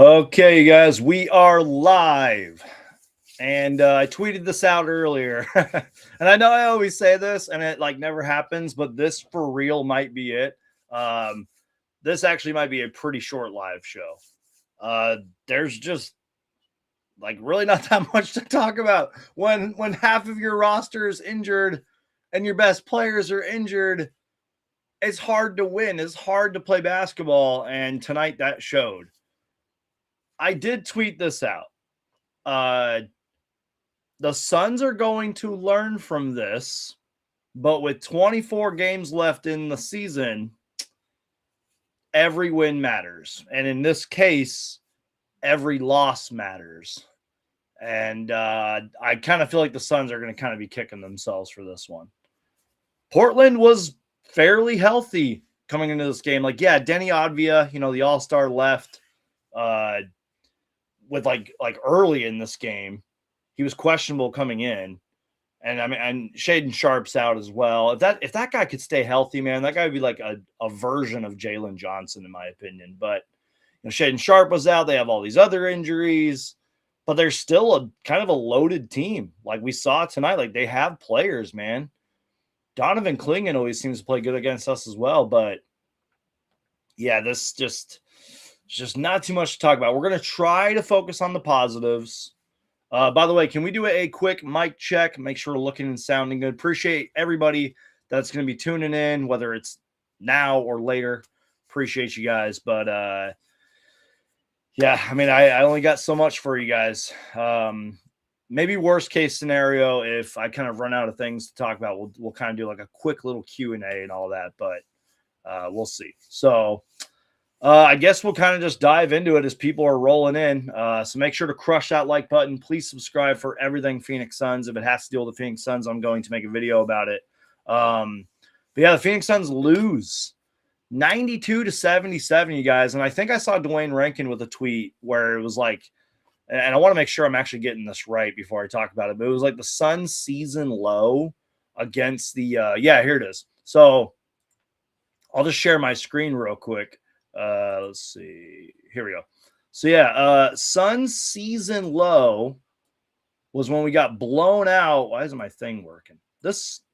Okay, you guys, we are live. And I tweeted this out earlier. And I know I always say this and it like never happens, but this for real might be it. Um, this actually might be a pretty short live show. Uh, there's just like really not that much to talk about when half of your roster is injured and your best players are injured. It's hard to win. It's hard to play basketball, and tonight that showed. I did tweet this out. The Suns are going to learn from this, but with 24 games left in the season, every win matters. And in this case, every loss matters. And I kind of feel like the Suns are going to kind of be kicking themselves for this one. Portland was fairly healthy coming into this game. Like, yeah, Denny Advia, the All-Star left with like early in this game. He was questionable coming in. And I mean, and Shaedon Sharp's out as well. If that guy could stay healthy, man, that guy would be like a version of Jalen Johnson, in my opinion. But Shaedon Sharp was out. They have all these other injuries, but they're still a kind of a loaded team. Like we saw tonight, like they have players, man. Donovan Clingan always seems to play good against us as well. But yeah, this just not too much to talk about. We're going to try to focus on the positives. By the way, can we do a quick mic check? Make sure we're looking and sounding good. Appreciate everybody that's going to be tuning in, whether it's now or later. Appreciate you guys. But yeah, I mean, I only got so much for you guys. Maybe worst case scenario, if I kind of run out of things to talk about, we'll kind of do like a quick little Q&A and all that. But we'll see. So I guess we'll kind of just dive into it as people are rolling in. So make sure to crush that like button. Please subscribe for everything Phoenix Suns. If it has to deal with the Phoenix Suns, I'm going to make a video about it. But yeah, the Phoenix Suns lose 92-77, you guys. And I think I saw Dwayne Rankin with a tweet where it was like, and I want to make sure I'm actually getting this right before I talk about it, but it was like the Suns season low against the, yeah, here it is. So I'll just share my screen real quick. Let's see. Here we go. So yeah, Suns season low was when we got blown out. Why isn't my thing working?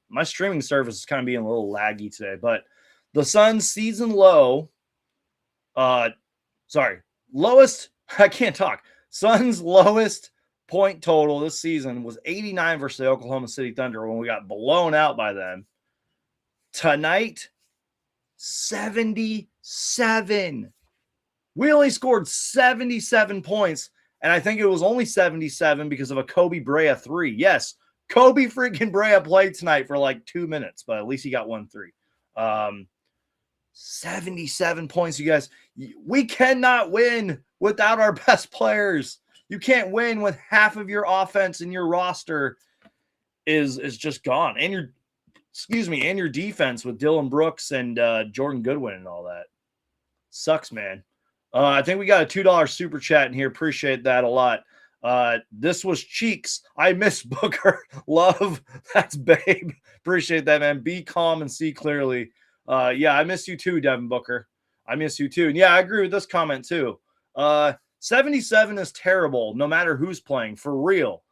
My streaming service is kind of being a little laggy today, but the Suns season low, lowest, I can't talk. Suns lowest point total this season was 89 versus the Oklahoma City Thunder when we got blown out by them. Tonight, 77. We only scored 77 points, and I think it was only 77 because of a Kobe Brea 3. Yes, Kobe freaking Brea played tonight for like 2 minutes, but at least he got 1 3. 77 points, you guys. We cannot win without our best players. You can't win when half of your offense and your roster is just gone. And your defense with Dylan Brooks and Jordan Goodwin and all that. Sucks, man. I think we got a $2 super chat in here. Appreciate that a lot. This was Cheeks. I miss Booker. Love. That's Babe. Appreciate that, man. Be calm and see clearly. Yeah, I miss you too, Devin Booker. I miss you too. And yeah, I agree with this comment too. 77 is terrible no matter who's playing, for real.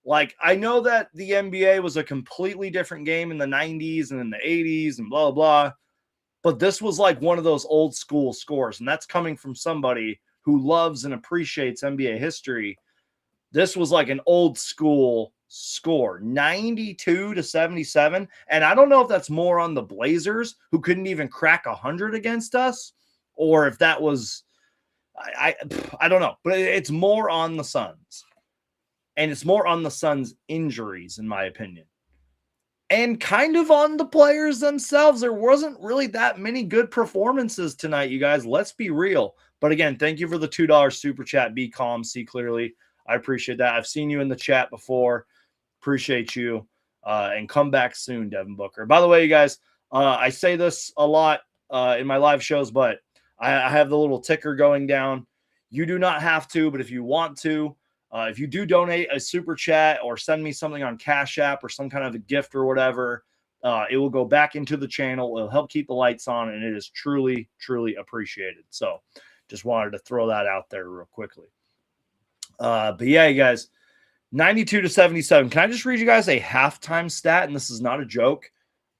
Like, I know that the NBA was a completely different game in the 90s and in the 80s and blah, blah, but this was like one of those old school scores, and that's coming from somebody who loves and appreciates NBA history. This was like an old school score, 92-77, and I don't know if that's more on the Blazers, who couldn't even crack 100 against us, or if that was, I don't know, but it's more on the Suns. And it's more on the Suns' injuries, in my opinion. And kind of on the players themselves. There wasn't really that many good performances tonight, you guys. Let's be real. But again, thank you for the $2 super chat. Be calm, see clearly. I appreciate that. I've seen you in the chat before. Appreciate you. And come back soon, Devin Booker. By the way, you guys, I say this a lot in my live shows, but I have the little ticker going down. You do not have to, but if you want to, if you do donate a super chat or send me something on Cash App or some kind of a gift or whatever, it will go back into the channel. It'll help keep the lights on, and it is truly, truly appreciated. So Just wanted to throw that out there real quickly. But yeah, you guys, 92-77. Can I just read you guys a halftime stat? And this is not a joke.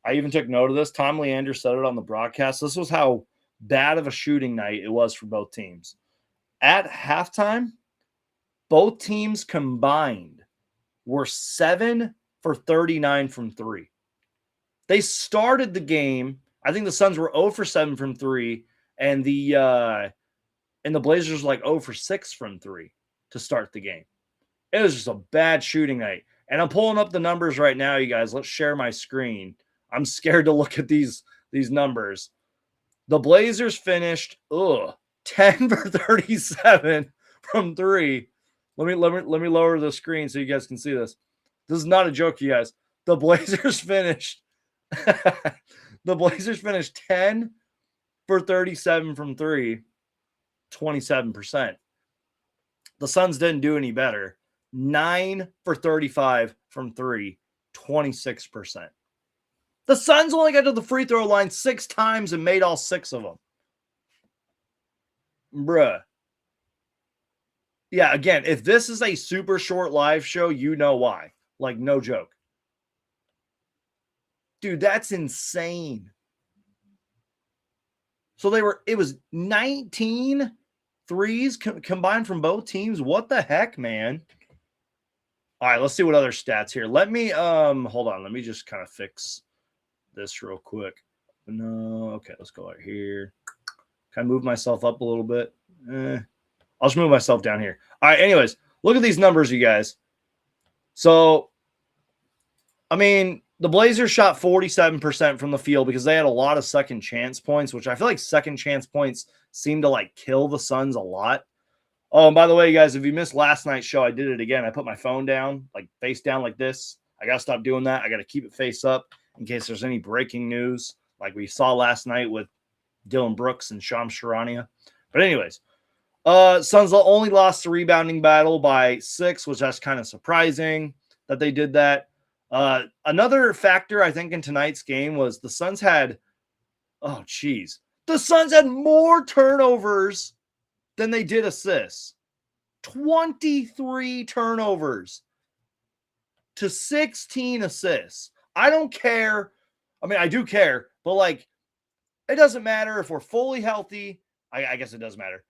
I even took note of this. Tom Leander said it on the broadcast. This was how bad of a shooting night it was for both teams. At halftime, both teams combined were 7 for 39 from 3. They started the game. I think the Suns were 0 for 7 from 3, and the Blazers were like 0 for 6 from 3 to start the game. It was just a bad shooting night. And I'm pulling up the numbers right now, you guys. Let's share my screen. I'm scared to look at these numbers. The Blazers finished 10 for 37 from 3. Let me lower the screen so you guys can see this. This is not a joke, you guys. The Blazers finished 10 for 37 from 3, 27%. The Suns didn't do any better. 9 for 35 from 3, 26%. The Suns only got to the free throw line 6 times and made all 6 of them. Bruh. Yeah, again, if this is a super short live show, you know why. Like, no joke. Dude, that's insane. So it was 19 threes combined from both teams. What the heck, man? All right, let's see what other stats here. Let me, hold on. Let me just kind of fix this real quick. No, okay, let's go right here. Can I move myself up a little bit? I'll just move myself down here. All right, anyways, look at these numbers, you guys. So, I mean, the Blazers shot 47% from the field because they had a lot of second chance points, which I feel like second chance points seem to like kill the Suns a lot. Oh, and by the way, you guys, if you missed last night's show, I did it again. I put my phone down, like face down like this. I got to stop doing that. I got to keep it face up in case there's any breaking news like we saw last night with Dylan Brooks and Shams Charania. But anyways, Suns only lost the rebounding battle by 6, which that's kind of surprising that they did that. Another factor, I think, in tonight's game was the Suns had, the Suns had more turnovers than they did assists. 23 turnovers to 16 assists. I don't care. I mean, I do care, but like, it doesn't matter if we're fully healthy. I guess it does matter.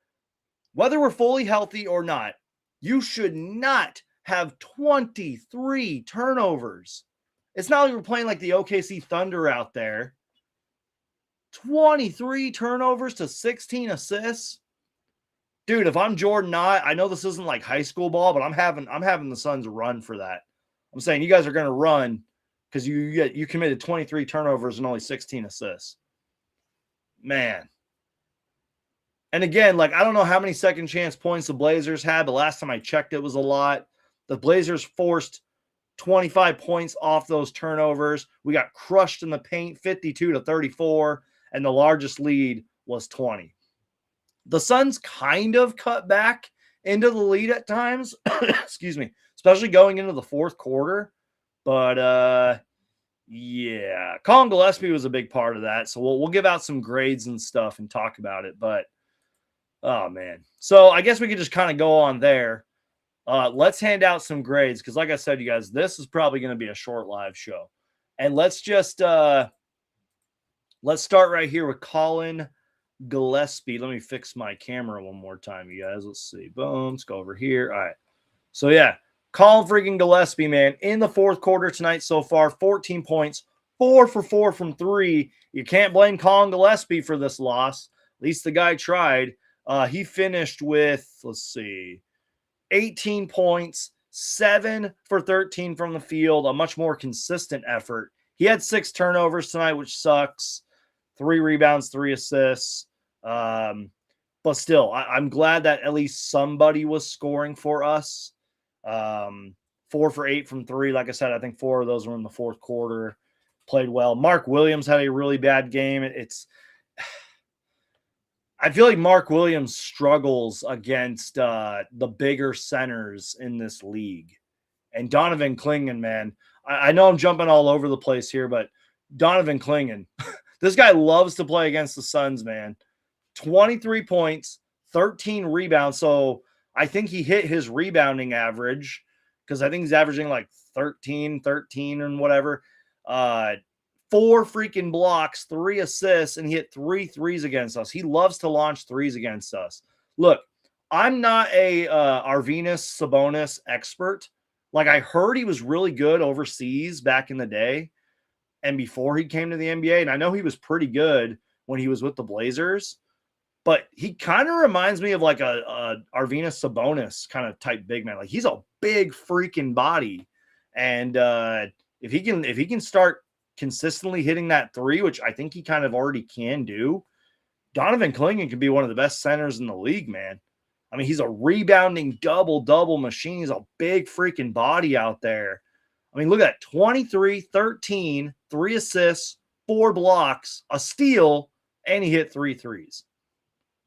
Whether we're fully healthy or not, you should not have 23 turnovers. It's not like we're playing like the OKC Thunder out there. 23 turnovers to 16 assists. Dude, if I'm Jordan Knott, I know this isn't like high school ball, but I'm having the Suns run for that. I'm saying you guys are going to run because you committed 23 turnovers and only 16 assists. Man. And again, like, I don't know how many second chance points the Blazers had, but last time I checked, it was a lot. The Blazers forced 25 points off those turnovers. We got crushed in the paint, 52-34, and the largest lead was 20. The Suns kind of cut back into the lead at times, excuse me, especially going into the fourth quarter. But, yeah, Colin Gillespie was a big part of that. So we'll give out some grades and stuff and talk about it. But, oh, man. So I guess we could just kind of go on there. Let's hand out some grades because, like I said, you guys, this is probably going to be a short live show. And let's just let's start right here with Colin Gillespie. Let me fix my camera one more time, you guys. Let's see. Boom. Let's go over here. All right. So, yeah, Colin freaking Gillespie, man, in the fourth quarter tonight so far, 14 points, 4 for 4 from 3. You can't blame Colin Gillespie for this loss. At least the guy tried. He finished with, let's see, 18 points, 7 for 13 from the field, a much more consistent effort. He had 6 turnovers tonight, which sucks. 3 rebounds, 3 assists. But still, I'm glad that at least somebody was scoring for us. 4 for 8 from 3. Like I said, I think 4 of those were in the fourth quarter. Played well. Mark Williams had a really bad game. I feel like Mark Williams struggles against the bigger centers in this league. And Donovan Clingan, man, I know I'm jumping all over the place here, but Donovan Clingan, this guy loves to play against the Suns, man. 23 points, 13 rebounds. So I think he hit his rebounding average because I think he's averaging like 13 and whatever. 4 freaking blocks, 3 assists, and he hit 3 threes against us. He loves to launch threes against us. Look, I'm not a Arvydas Sabonis expert. Like, I heard he was really good overseas back in the day and before he came to the NBA, and I know he was pretty good when he was with the Blazers, but he kind of reminds me of like a Arvydas Sabonis kind of type big man. Like, he's a big freaking body, and if he can start consistently hitting that three, which I think he kind of already can do, Donovan Clingan could be one of the best centers in the league, man. I mean, he's a rebounding double machine. He's a big freaking body out there. I mean, look at that. 23, 13, 3 assists, 4 blocks, a steal, and he hit 3 threes.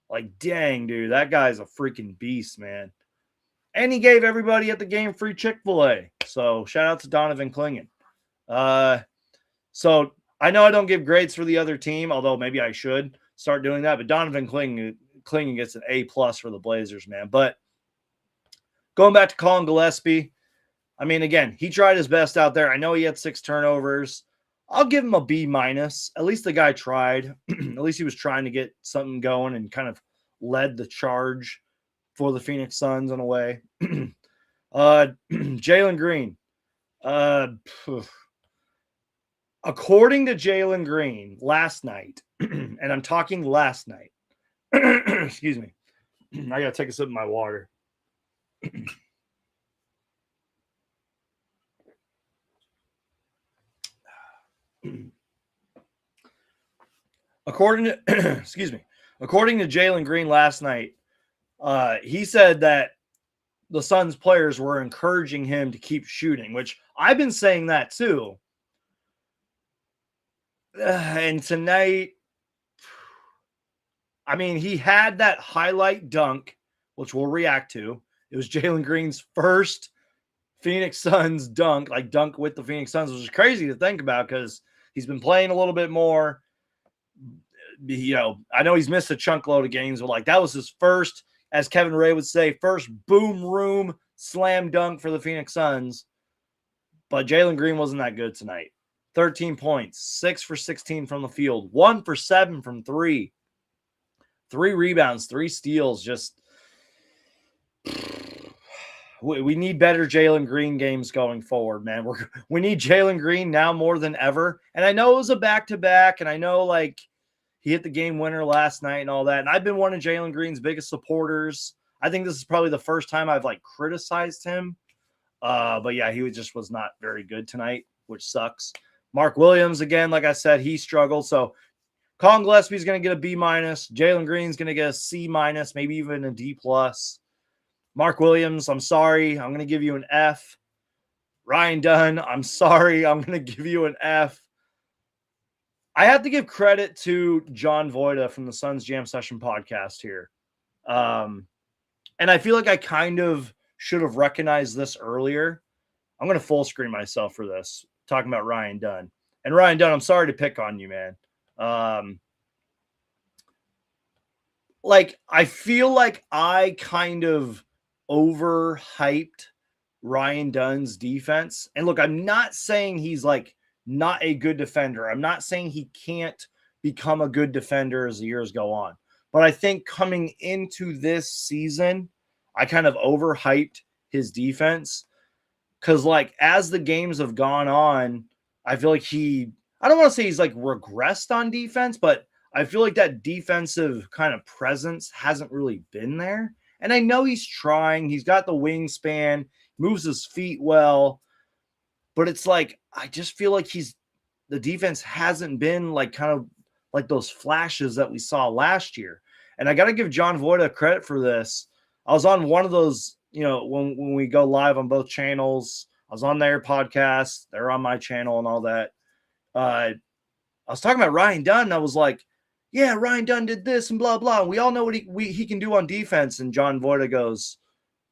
Like, dang, dude, that guy's a freaking beast, man. And he gave everybody at the game free Chick-fil-A. So shout out to Donovan Clingan. So I know I don't give grades for the other team, although maybe I should start doing that. But Donovan Clingan gets an A+ for the Blazers, man. But going back to Colin Gillespie, I mean, again, he tried his best out there. I know he had 6 turnovers. I'll give him a B-. At least the guy tried. At least he was trying to get something going and kind of led the charge for the Phoenix Suns in a way. Jalen Green. According to Jalen Green last night, and I'm talking last night. Excuse me. I got to take a sip of my water. According to Jalen Green last night, he said that the Suns players were encouraging him to keep shooting, which I've been saying that too. And tonight, I mean, he had that highlight dunk, which we'll react to. It was Jalen Green's first Phoenix Suns dunk with the Phoenix Suns, which is crazy to think about because he's been playing a little bit more. You know, I know he's missed a chunk load of games, but like that was his first, as Kevin Ray would say, first boom room slam dunk for the Phoenix Suns. But Jalen Green wasn't that good tonight. 13 points, 6 for 16 from the field, 1 for 7 from 3. 3 rebounds, 3 steals. Just we need better Jalen Green games going forward, man. We need Jalen Green now more than ever. And I know it was a back-to-back, and I know like he hit the game winner last night and all that. And I've been one of Jalen Green's biggest supporters. I think this is probably the first time I've like criticized him. But yeah, he just was not very good tonight, which sucks. Mark Williams, again, like I said, he struggled. So Colin Gillespie's going to get a B-. Jalen Green's going to get a C-, maybe even a D+. Mark Williams, I'm sorry. I'm going to give you an F. Ryan Dunn, I'm sorry. I'm going to give you an F. I have to give credit to John Voida from the Suns Jam Session podcast here. And I feel like I kind of should have recognized this earlier. I'm going to full screen myself for this, talking about Ryan Dunn. And Ryan Dunn, I'm sorry to pick on you, man. Like, I feel like I kind of overhyped Ryan Dunn's defense. And look, I'm not saying he's like not a good defender. I'm not saying he can't become a good defender as the years go on. But I think coming into this season, I kind of overhyped his defense. Because, like, as the games have gone on, I feel like I don't want to say he's, like, regressed on defense, but I feel like that defensive kind of presence hasn't really been there. And I know he's trying. He's got the wingspan, moves his feet well. But it's like, I just feel like the defense hasn't been, like, kind of like those flashes that we saw last year. And I got to give John Voida credit for this. I was on one of those, you know, when we go live on both channels. I was on their podcast. They're on my channel and all that. I was talking about Ryan Dunn. And I was like, yeah, Ryan Dunn did this and blah, blah. And we all know what he can do on defense. And John Voida goes,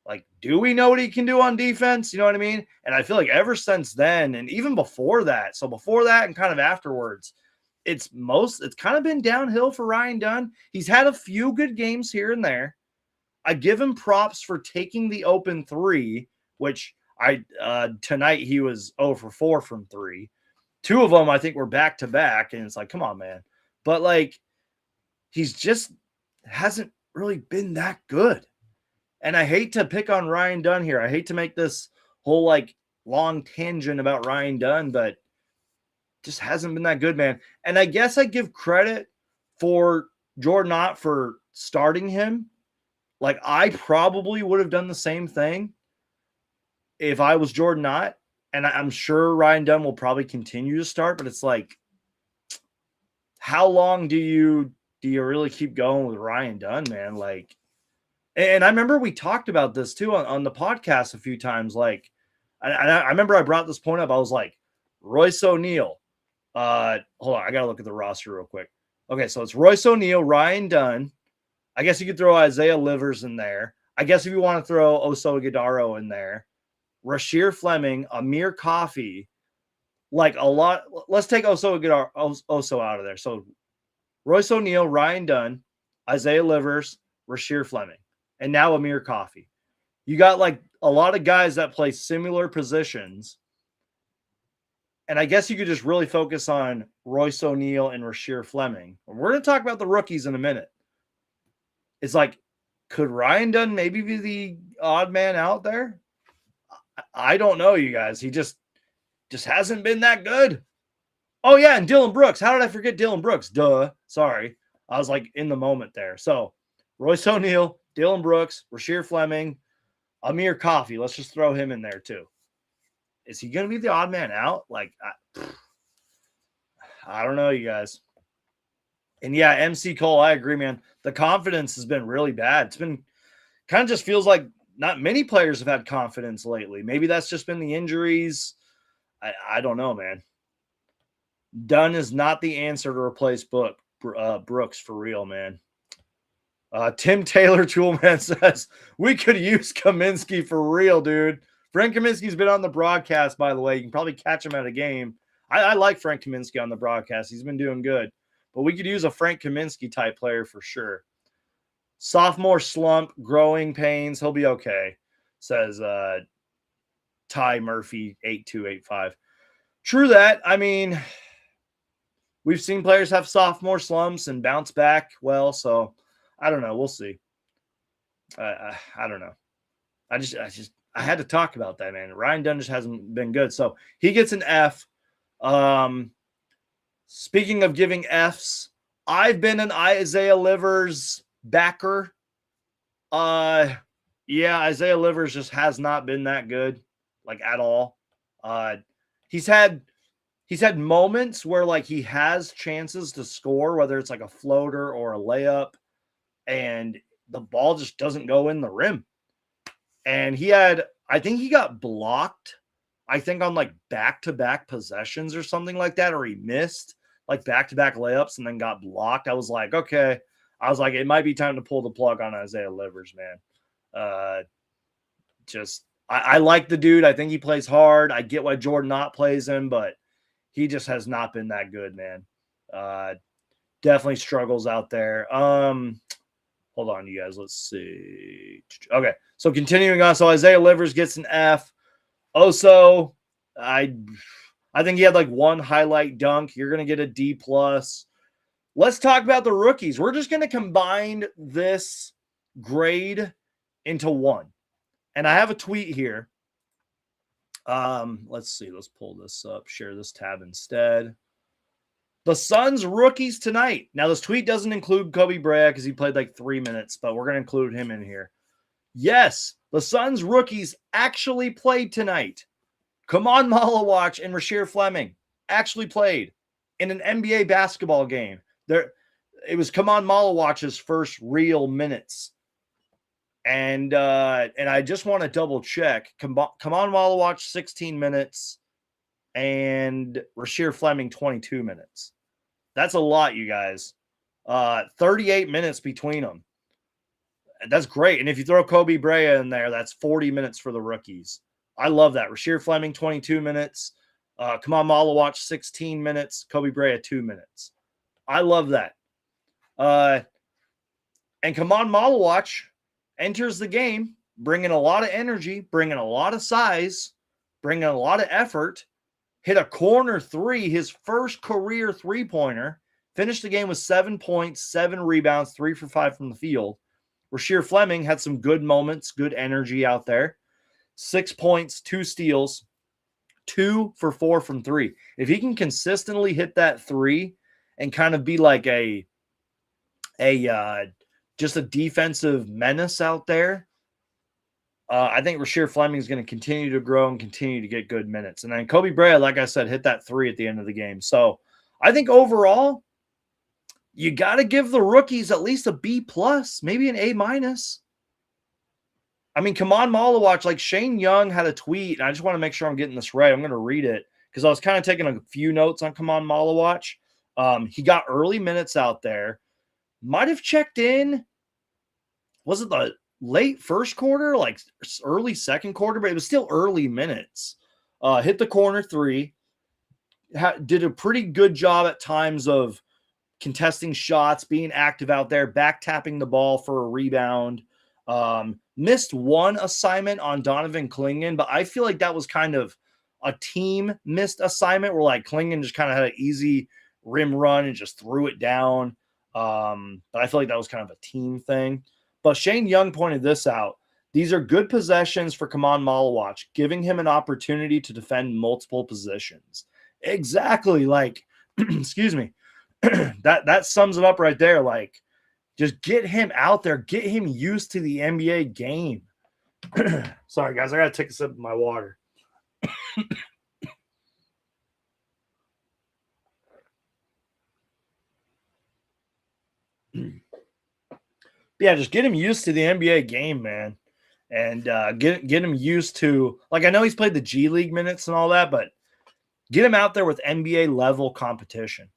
like, do we know what he can do on defense? You know what I mean? And I feel like ever since then, and even before that, so before that and kind of afterwards, it's kind of been downhill for Ryan Dunn. He's had a few good games here and there. I give him props for taking the open three, which tonight he was 0 for 4 from 3. 2 of them I think were back to back, and it's like, come on, man. But like, he's just hasn't really been that good. And I hate to pick on Ryan Dunn here. I hate to make this whole like long tangent about Ryan Dunn, but just hasn't been that good, man. And I guess I give credit for Jordan Ott for starting him. Like, I probably would have done the same thing if I was Jordan Ott. And I'm sure Ryan Dunn will probably continue to start, but it's like, how long do you really keep going with Ryan Dunn, man? Like, and I remember we talked about this too on the podcast a few times. Like, I remember I brought this point up. I was like, Royce O'Neal. Hold on, I gotta look at the roster real quick. Okay, so it's Royce O'Neal, Ryan Dunn. I guess you could throw Isaiah Livers in there. I guess if you want to throw Oso Ighodaro in there, Rasheer Fleming, Amir Coffey, like a lot. Let's take Oso out of there. So Royce O'Neal, Ryan Dunn, Isaiah Livers, Rasheer Fleming, and now Amir Coffey. You got like a lot of guys that play similar positions. And I guess you could just really focus on Royce O'Neal and Rasheer Fleming. We're going to talk about the rookies in a minute. It's like, could Ryan Dunn maybe be the odd man out there? I don't know, you guys. He just hasn't been that good. Oh, yeah, and Dylan Brooks. How did I forget Dylan Brooks? Duh. Sorry. I was like in the moment there. So, Royce O'Neal, Dylan Brooks, Rasheer Fleming, Amir Coffey. Let's just throw him in there too. Is he going to be the odd man out? Like, I don't know, you guys. And yeah, MC Cole, I agree, man. The confidence has been really bad. It's been kind of just feels like not many players have had confidence lately. Maybe that's just been the injuries. I don't know, man. Dunn is not the answer to replace Brooks for real, man. Tim Taylor Toolman says, we could use Kaminsky for real, dude. Frank Kaminsky's been on the broadcast, by the way. You can probably catch him at a game. I like Frank Kaminsky on the broadcast. He's been doing good. But we could use a Frank Kaminsky type player for sure. Sophomore slump, growing pains. He'll be okay, says Ty Murphy, 8285. True that. I memean, we've seen players have sophomore slumps and bounce back well, so I don't know. We'll see. I don't know. I had to talk about that, man. Ryan Dunn just hasn't been good. So he gets an F. Speaking of giving Fs, I've been an Isaiah Livers backer. Yeah, Isaiah Livers just has not been that good, like at all. He's had moments where like he has chances to score, whether it's like a floater or a layup, and the ball just doesn't go in the rim. And I think he got blocked, I think on like back-to-back possessions or something like that, or he missed like back-to-back layups and then got blocked. I was like, okay. I was like, it might be time to pull the plug on Isaiah Livers, man. I like the dude. I think he plays hard. I get why Jordan Ott plays him, but he just has not been that good, man. Definitely struggles out there. Hold on, you guys. Let's see. Okay, so continuing on. So Isaiah Livers gets an F. Oso, I think he had like one highlight dunk. You're going to get a D+. Let's talk about the rookies. We're just going to combine this grade into one. And I have a tweet here. Let's see. Let's pull this up. Share this tab instead. The Suns rookies tonight. Now, this tweet doesn't include Kobe Bryant because he played like 3 minutes, but we're going to include him in here. Yes, the Suns rookies actually played tonight. Kaman Malawach and Rasheer Fleming actually played in an NBA basketball game. It was Kaman Malawach's first real minutes. And I just want to double check. Kaman Malawach 16 minutes and Rasheer Fleming 22 minutes. That's a lot, you guys. 38 minutes between them. That's great. And if you throw Kobe Bryant in there, that's 40 minutes for the rookies. I love that. Rasheer Fleming 22 minutes. Kaman Malawach 16 minutes. Kobe Bryant 2 minutes. I love that. And Kaman Malawach enters the game, bringing a lot of energy, bringing a lot of size, bringing a lot of effort, hit a corner three, his first career three-pointer, finished the game with 7 points, 7 rebounds, 3 for 5 from the field. Rasheer Fleming had some good moments, good energy out there. 6 points, 2 steals, 2 for 4 from 3. If he can consistently hit that 3 and kind of be like just a defensive menace out there, I think Rasheer Fleming is going to continue to grow and continue to get good minutes. And then Kobe Bryant, like I said, hit that 3 at the end of the game. So I think overall, you got to give the rookies at least a B+, maybe an A-. I mean, come on, Malawatch, like Shane Young had a tweet, and I just want to make sure I'm getting this right. I'm going to read it because I was kind of taking a few notes on Come on, Malawatch. He got early minutes out there. Might have checked in. Was it the late first quarter, like early second quarter? But it was still early minutes. Hit the corner 3. Did a pretty good job at times of contesting shots, being active out there, back tapping the ball for a rebound. Missed one assignment on Donovan Clingan, but I feel like that was kind of a team missed assignment where like Clingan just kind of had an easy rim run and just threw it down. But I feel like that was kind of a team thing. But Shane Young pointed this out. These are good possessions for Kaman Malawatch, giving him an opportunity to defend multiple positions. Exactly. Like, excuse me. that sums it up right there. Like, just get him out there. Get him used to the NBA game. Sorry, guys. I got to take a sip of my water. Yeah, just get him used to the NBA game, man. And get him used to, like, I know he's played the G League minutes and all that, but get him out there with NBA level competition.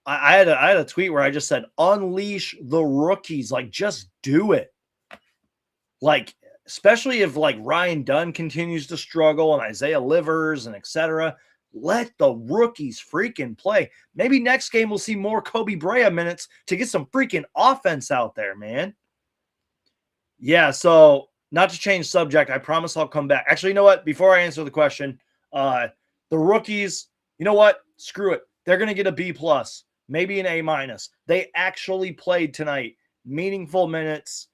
I had a tweet where I just said, unleash the rookies. Like, just do it. Like, especially if, like, Ryan Dunn continues to struggle and Isaiah Livers and etc. Let the rookies freaking play. Maybe next game we'll see more Kobe Bryant minutes to get some freaking offense out there, man. Yeah, so not to change subject, I promise I'll come back. Actually, you know what? Before I answer the question, the rookies, you know what? Screw it. They're going to get a B+. Maybe an A-. They actually played tonight. Meaningful minutes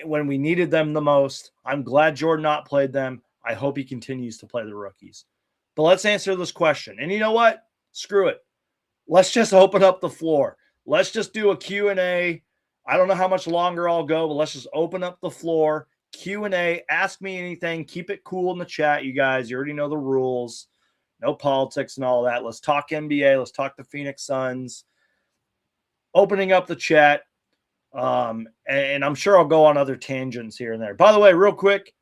when we needed them the most. I'm glad Jordan Ott played them. I hope he continues to play the rookies. But let's answer this question. And you know what? Screw it. Let's just open up the floor. Let's just do a Q&A. I don't know how much longer I'll go, but let's just open up the floor. Q&A. Ask me anything. Keep it cool in the chat, you guys. You already know the rules. No politics and all that. Let's talk NBA. Let's talk the Phoenix Suns. Opening up the chat. And I'm sure I'll go on other tangents here and there. By the way, real quick,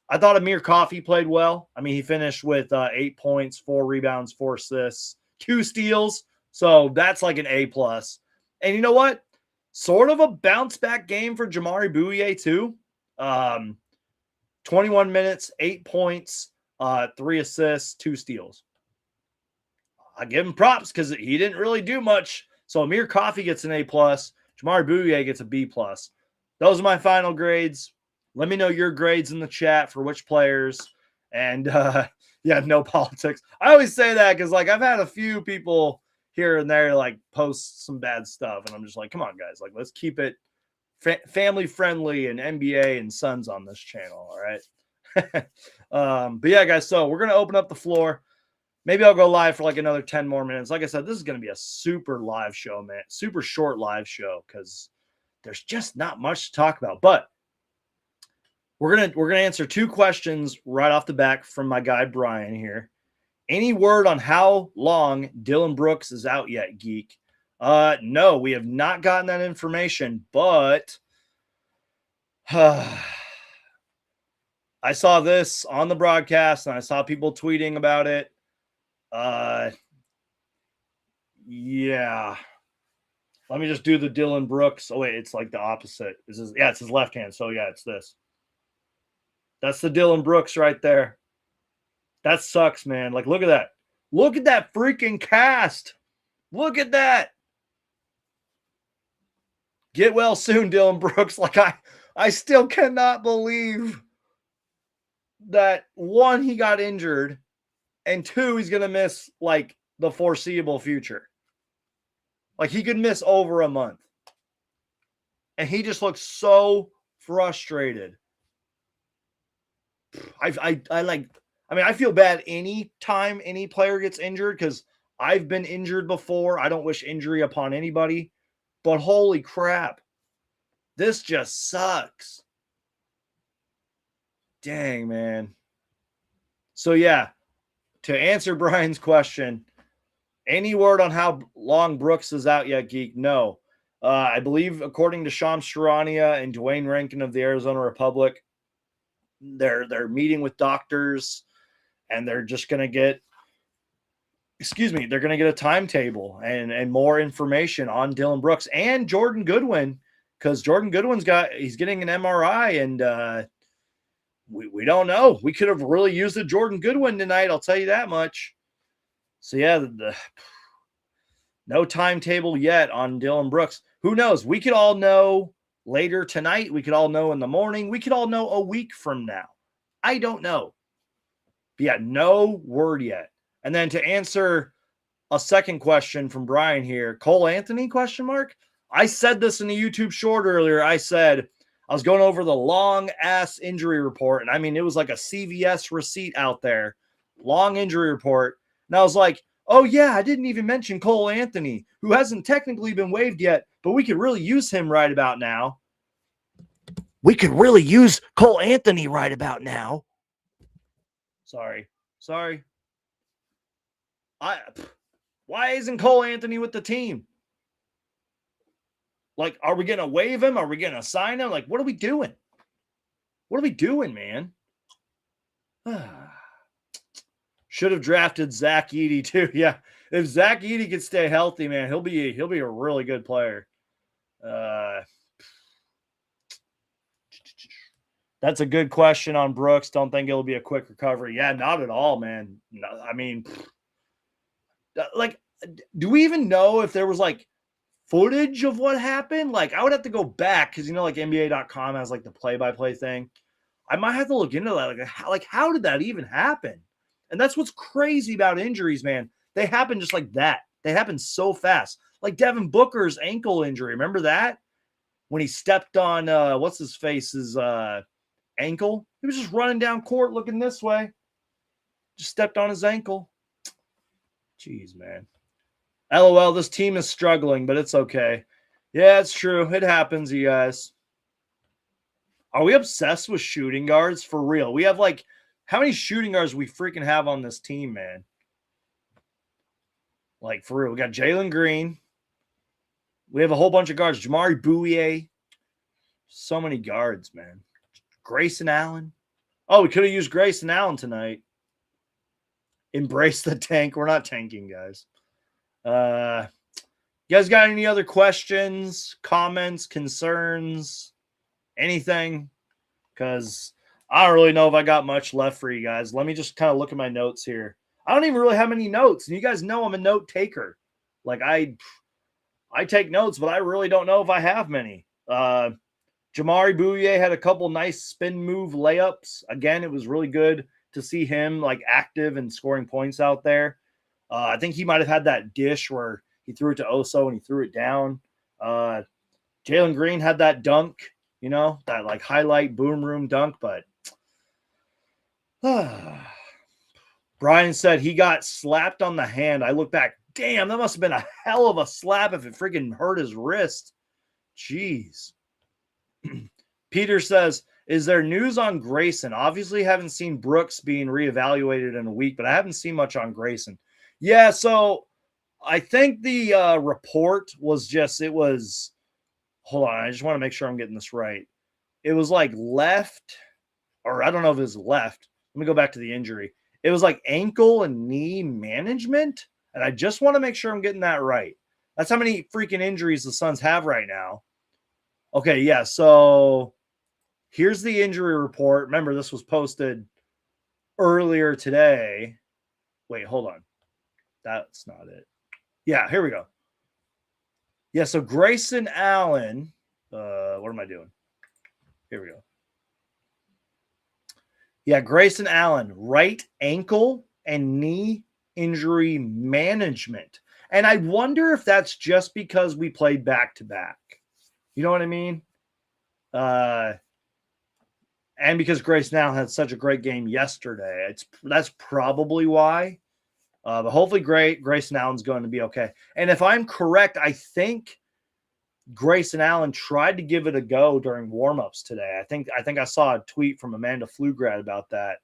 I thought Amir Coffey played well. I mean, he finished with 8 points, 4 rebounds, 4 assists, 2 steals. So that's like an A+. And you know what? Sort of a bounce-back game for Jamari Bouye, too. 21 minutes, 8 points, 3 assists, 2 steals. I give him props because he didn't really do much. So Amir Coffey gets an A+. Jamari Bouye gets a B+. Those are my final grades. Let me know your grades in the chat for which players. And, yeah, no politics. I always say that because, like, I've had a few people here and there, like, post some bad stuff. And I'm just like, come on, guys. Like, let's keep it family-friendly and NBA and Suns on this channel, all right? But, yeah, guys, so we're going to open up the floor. Maybe I'll go live for like another 10 more minutes. Like I said, this is going to be a super live show, man. Super short live show because there's just not much to talk about. But we're gonna answer 2 questions right off the back from my guy Brian here. Any word on how long Dillon Brooks is out yet, Geek? No, we have not gotten that information, but I saw this on the broadcast and I saw people tweeting about it. Yeah. Let me just do the Dillon Brooks. Oh, wait, it's like the opposite. It's his left hand. So, yeah, it's this. That's the Dillon Brooks right there. That sucks, man. Like, look at that. Look at that freaking cast. Look at that. Get well soon, Dillon Brooks. Like, I still cannot believe that, one, he got injured, and two, he's going to miss like the foreseeable future. Like he could miss over a month. And he just looks so frustrated. I feel bad any time any player gets injured because I've been injured before. I don't wish injury upon anybody, but holy crap, this just sucks. Dang, man. So yeah, to answer Brian's question, any word on how long Brooks is out yet, Geek? No. I believe, according to Shams Charania and Dwayne Rankin of the Arizona Republic, they're meeting with doctors, and they're just going to get, they're going to get a timetable and more information on Dylan Brooks and Jordan Goodwin, because Jordan Goodwin's he's getting an MRI, and we don't know. We could have really used a Jordan Goodwin tonight, I'll tell you that much. So yeah, no timetable yet on Dylan Brooks. Who knows? We could all know later tonight. We could all know in the morning. We could all know a week from now. I don't know. But yeah, no word yet. And then to answer a second question from Brian here, Cole Anthony, question mark? I said this in the YouTube short earlier. I said I was going over the long-ass injury report, and I mean, it was like a CVS receipt out there. Long injury report. And I was like, oh, yeah, I didn't even mention Cole Anthony, who hasn't technically been waived yet, but we could really use him right about now. We could really use Cole Anthony right about now. Sorry. Why isn't Cole Anthony with the team? Like, are we going to waive him? Are we going to sign him? Like, what are we doing? What are we doing, man? Should have drafted Zach Edey too. Yeah, if Zach Edey could stay healthy, man, he'll be a really good player. That's a good question on Brooks. Don't think it'll be a quick recovery. Yeah, not at all, man. No, I mean, like, do we even know if there was like footage of what happened? Like, I would have to go back because, like NBA.com has like the play-by-play thing. I might have to look into that. Like how did that even happen? And that's what's crazy about injuries, man. They happen just like that. They happen so fast. Like Devin Booker's ankle injury. Remember that? When he stepped on, what's his face's ankle? He was just running down court looking this way. Just stepped on his ankle. Jeez, man. LOL, this team is struggling, but it's okay. Yeah, it's true. It happens, you guys. Are we obsessed with shooting guards? For real. We have like, how many shooting guards we freaking have on this team, man? Like, for real. We got Jalen Green. We have a whole bunch of guards. Jamari Bouye. So many guards, man. Grayson Allen. Oh, we could have used Grayson Allen tonight. Embrace the tank. We're not tanking, guys. You guys got any other questions, comments, concerns, anything? Because I don't really know if I got much left for you guys. Let me just kind of look at my notes here. I don't even really have any notes. And you guys know I'm a note taker. Like, I take notes, but I really don't know if I have many. Jamari Bouye had a couple nice spin move layups. Again, it was really good to see him like active and scoring points out there. I think he might have had that dish where he threw it to Oso and he threw it down. Jalen Green had that dunk, that like highlight boom room dunk, but Brian said he got slapped on the hand. I look back, damn, that must have been a hell of a slap if it freaking hurt his wrist. Jeez. Peter says, is there news on Grayson? Obviously haven't seen Brooks being reevaluated in a week, but I haven't seen much on Grayson. Yeah, so I think the report was hold on, I just want to make sure I'm getting this right. It was like left, or I don't know if it was left. Let me go back to the injury. It was like ankle and knee management, and I just want to make sure I'm getting that right. That's how many freaking injuries the Suns have right now. Okay, yeah, so here's the injury report. Remember, this was posted earlier today. Wait, hold on. That's not it. Yeah, here we go. Yeah, so Grayson Allen, what am I doing? Here we go. Yeah, Grayson Allen, right ankle and knee injury management. And I wonder if that's just because we played back to back. You know what I mean? And because Grayson Allen had such a great game yesterday, that's probably why. But hopefully, Grayson Allen's going to be okay. And if I'm correct, I think Grayson Allen tried to give it a go during warmups today. I think I saw a tweet from Amanda Flugrad about that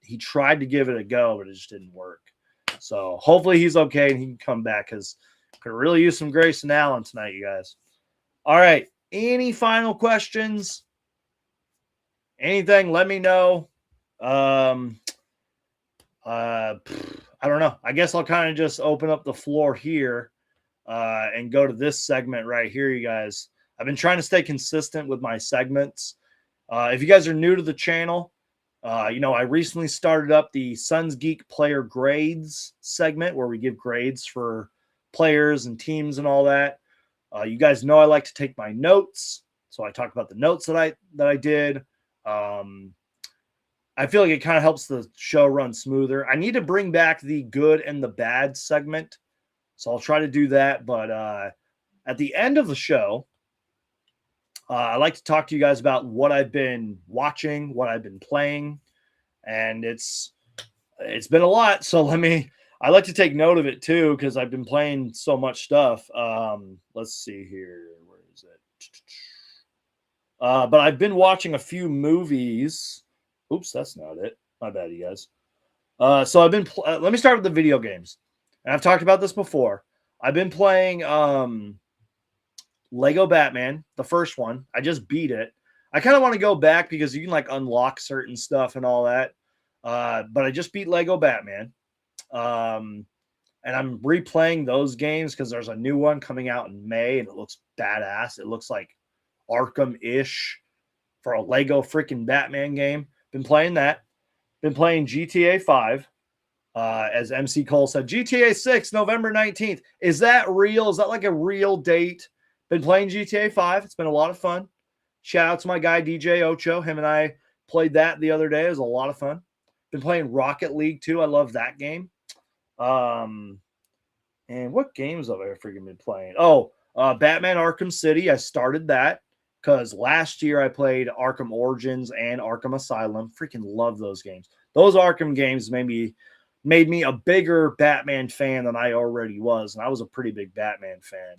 he tried to give it a go, but it just didn't work. So hopefully he's okay and he can come back because could really use some Grayson Allen tonight, you guys. All right. Any final questions? Anything? Let me know. I don't know. I guess I'll kind of just open up the floor here and go to this segment right here, you guys. I've been trying to stay consistent with my segments. If you guys are new to the channel, I recently started up the Suns Geek player grades segment where we give grades for players and teams and all that. You guys know I like to take my notes, so I talk about the notes that I did. I feel like it kind of helps the show run smoother. I need to bring back the good and the bad segment, so I'll try to do that. But at the end of the show, I like to talk to you guys about what I've been watching, what I've been playing, and it's been a lot. So I like to take note of it too because I've been playing so much stuff. Let's see here, where is it? But I've been watching a few movies. Oops, that's not it. My bad, you guys. So I've been. Let me start with the video games, and I've talked about this before. I've been playing Lego Batman, the first one. I just beat it. I kind of want to go back because you can like unlock certain stuff and all that. But I just beat Lego Batman. And I'm replaying those games because there's a new one coming out in May and it looks badass. It looks like Arkham-ish for a Lego freaking Batman game. Been playing that. Been playing GTA 5. As MC Cole said, GTA 6, November 19th. Is that real? Is that like a real date? Been playing GTA 5. It's been a lot of fun. Shout out to my guy, DJ Ocho. Him and I played that the other day. It was a lot of fun. Been playing Rocket League, too. I love that game. And what games have I freaking been playing? Oh, Batman Arkham City. I started that because last year I played Arkham Origins and Arkham Asylum. Freaking love those games. Those Arkham games made me a bigger Batman fan than I already was, and I was a pretty big Batman fan.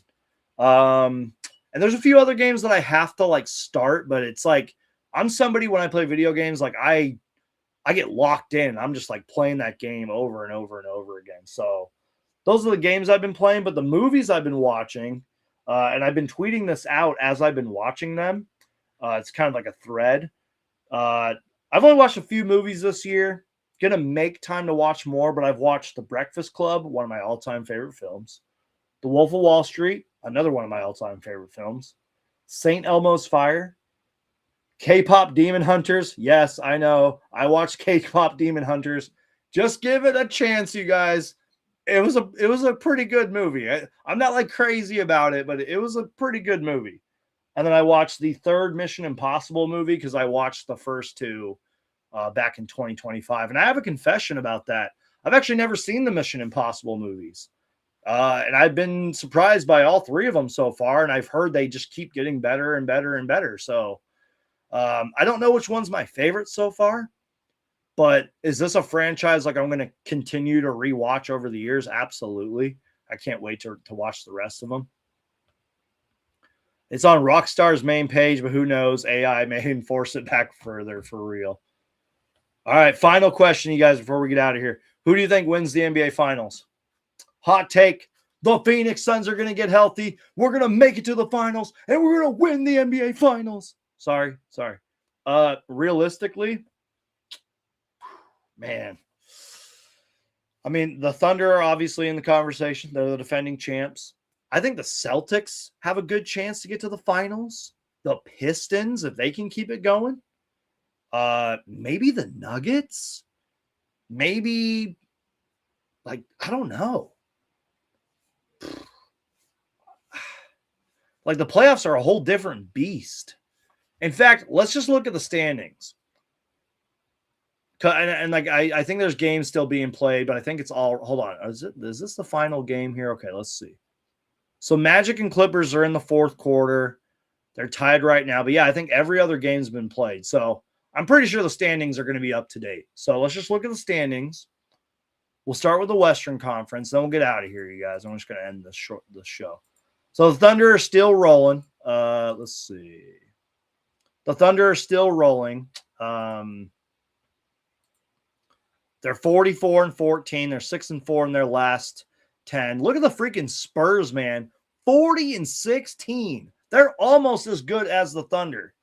And there's a few other games that I have to like start, but it's like I'm somebody when I play video games, like I get locked in. I'm just like playing that game over and over and over again. So those are the games I've been playing, but the movies I've been watching, and I've been tweeting this out as I've been watching them. It's kind of like a thread. I've only watched a few movies this year. Gonna make time to watch more, but I've watched The Breakfast Club, one of my all-time favorite films. The Wolf of Wall Street, another one of my all-time favorite films. St. Elmo's Fire. K-pop Demon Hunters. Yes, I know. I watched K-pop Demon Hunters. Just give it a chance, you guys. It was a pretty good movie. I'm not like crazy about it, but it was a pretty good movie. And then I watched the third Mission Impossible movie because I watched the first two back in 2025. And I have a confession about that. I've actually never seen the Mission Impossible movies. And I've been surprised by all three of them so far. And I've heard they just keep getting better and better and better. So I don't know which one's my favorite so far. But is this a franchise like I'm going to continue to rewatch over the years? Absolutely. I can't wait to watch the rest of them. It's on Rockstar's main page, but who knows? AI may enforce it back further for real. All right, final question, you guys, before we get out of here. Who do you think wins the NBA Finals? Hot take. The Phoenix Suns are going to get healthy. We're going to make it to the finals, and we're going to win the NBA Finals. Sorry. Realistically, man. I mean, the Thunder are obviously in the conversation. They're the defending champs. I think the Celtics have a good chance to get to the finals. The Pistons, if they can keep it going. Maybe the Nuggets. Maybe, like, I don't know. Like, the playoffs are a whole different beast. In fact, let's just look at the standings. And like I think there's games still being played, but I think it's all. Hold on, is this the final game here? Okay, let's see. So Magic and Clippers are in the fourth quarter. They're tied right now, but yeah, I think every other game's been played. So I'm pretty sure the standings are going to be up to date. So let's just look at the standings. We'll start with the Western Conference, then we'll get out of here, you guys. I'm just going to end this show. So the Thunder are still rolling. Let's see. The Thunder are still rolling. They're 44-14. They're 6-4 in their last 10. Look at the freaking Spurs, man. 40-16. They're almost as good as the Thunder.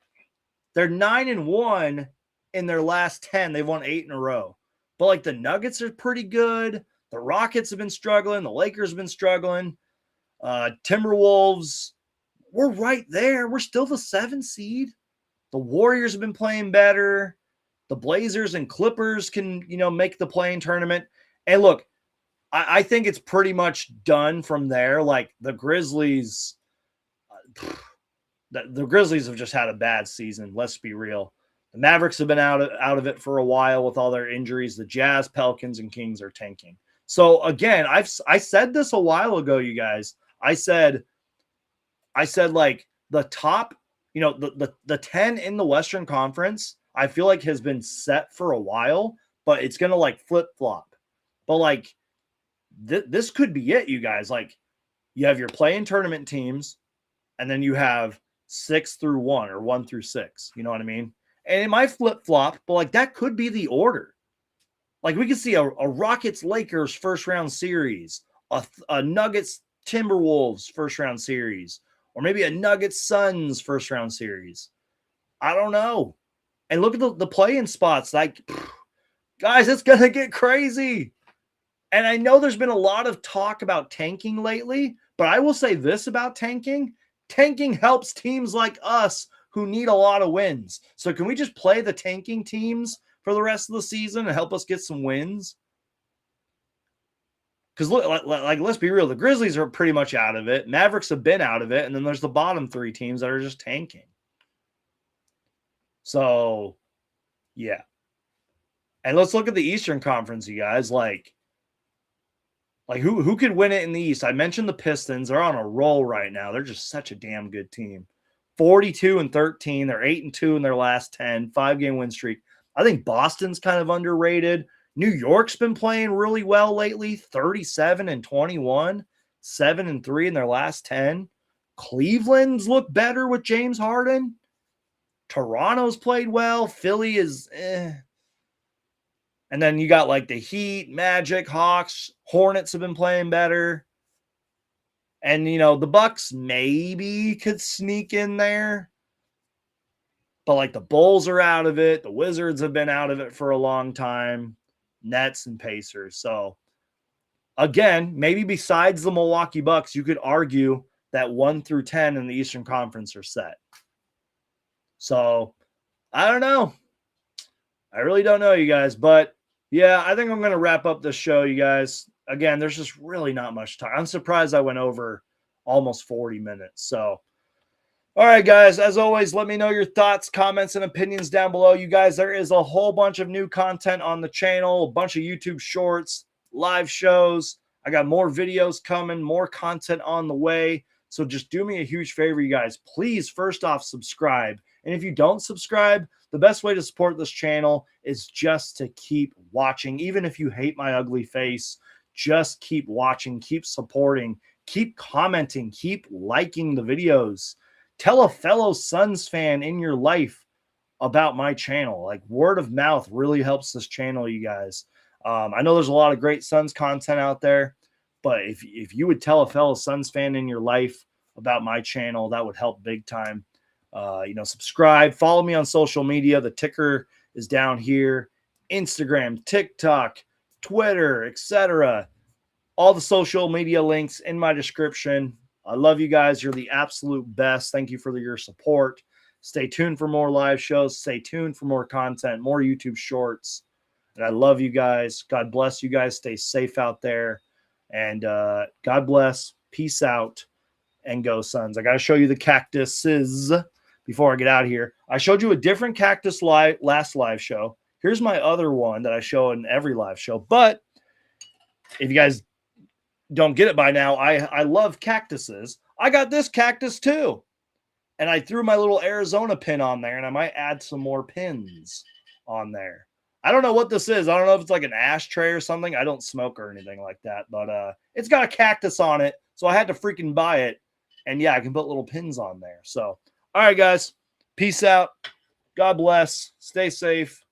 They're 9-1 in their last 10. They've won 8 in a row. But like the Nuggets are pretty good. The Rockets have been struggling. The Lakers have been struggling. Timberwolves, we're right there. We're still the 7th seed. The Warriors have been playing better. The Blazers and Clippers can, make the play-in tournament. And look, I think it's pretty much done from there. Like the Grizzlies, the Grizzlies have just had a bad season. Let's be real. The Mavericks have been out of it for a while with all their injuries. The Jazz, Pelicans, and Kings are tanking. So again, I said this a while ago, you guys. I said like the top, the 10 in the Western Conference, I feel like has been set for a while, but it's gonna like flip-flop. But like this could be it, you guys. Like you have your play-in tournament teams, and then you have 6 through 1 or 1 through 6. You know what I mean? And it might flip-flop, but like that could be the order. Like we could see a Rockets Lakers first round series, a Nuggets Timberwolves first round series, or maybe a Nuggets Suns first round series. I don't know. And look at the play-in spots. Like, guys, it's gonna get crazy. And I know there's been a lot of talk about tanking lately, but I will say this about tanking. Tanking helps teams like us who need a lot of wins. So can we just play the tanking teams for the rest of the season and help us get some wins? Because look, like let's be real, the Grizzlies are pretty much out of it. Mavericks have been out of it, and then there's the bottom 3 teams that are just tanking. So, yeah. And let's look at the Eastern Conference, you guys. Like who could win it in the East? I mentioned the Pistons. They're on a roll right now. They're just such a damn good team. 42-13. They're 8-2 in their last 10. 5-game win streak. I think Boston's kind of underrated. New York's been playing really well lately. 37-21. 7-3 in their last 10. Cleveland's looked better with James Harden. Toronto's played well. Philly is And then you got like the Heat, Magic, Hawks, Hornets have been playing better. And, the Bucks maybe could sneak in there. But like the Bulls are out of it. The Wizards have been out of it for a long time. Nets and Pacers. So again, maybe besides the Milwaukee Bucks, you could argue that 1 through 10 in the Eastern Conference are set. So I don't know. I really don't know, you guys. But yeah, I think I'm going to wrap up this show, you guys. Again, there's just really not much time. I'm surprised I went over almost 40 minutes. So, all right, guys, as always, let me know your thoughts, comments, and opinions down below. You guys, there is a whole bunch of new content on the channel, a bunch of YouTube shorts, live shows. I got more videos coming, more content on the way. So just do me a huge favor, you guys. Please, first off, subscribe. And if you don't subscribe, the best way to support this channel is just to keep watching. Even if you hate my ugly face, just keep watching, keep supporting, keep commenting, keep liking the videos. Tell a fellow Suns fan in your life about my channel. Like word of mouth really helps this channel, you guys. I know there's a lot of great Suns content out there, but if you would tell a fellow Suns fan in your life about my channel, that would help big time. Subscribe, follow me on social media. The ticker is down here. Instagram, TikTok, Twitter, etc. All the social media links in my description. I love you guys. You're the absolute best. Thank you for your support. Stay tuned for more live shows. Stay tuned for more content, more YouTube shorts. And I love you guys. God bless you guys. Stay safe out there. And God bless. Peace out. And go Suns. I got to show you the cactuses before I get out of here. I showed you a different cactus last live show. Here's my other one that I show in every live show. But if you guys don't get it by now, I love cactuses. I got this cactus too. And I threw my little Arizona pin on there, and I might add some more pins on there. I don't know what this is. I don't know if it's like an ashtray or something. I don't smoke or anything like that, but it's got a cactus on it, so I had to freaking buy it. And yeah, I can put little pins on there. So, all right, guys, peace out. God bless. Stay safe.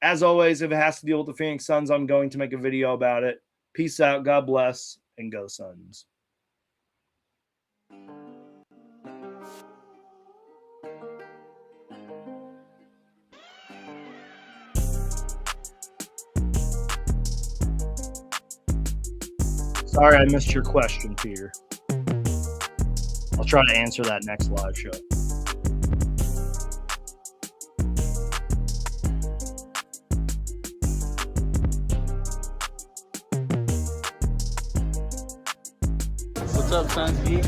As always, if it has to deal with the Phoenix Suns, I'm going to make a video about it. Peace out. God bless, and go Suns. Sorry I missed your question, Peter. I'll try to answer that next live show. What's up, Sons Geek?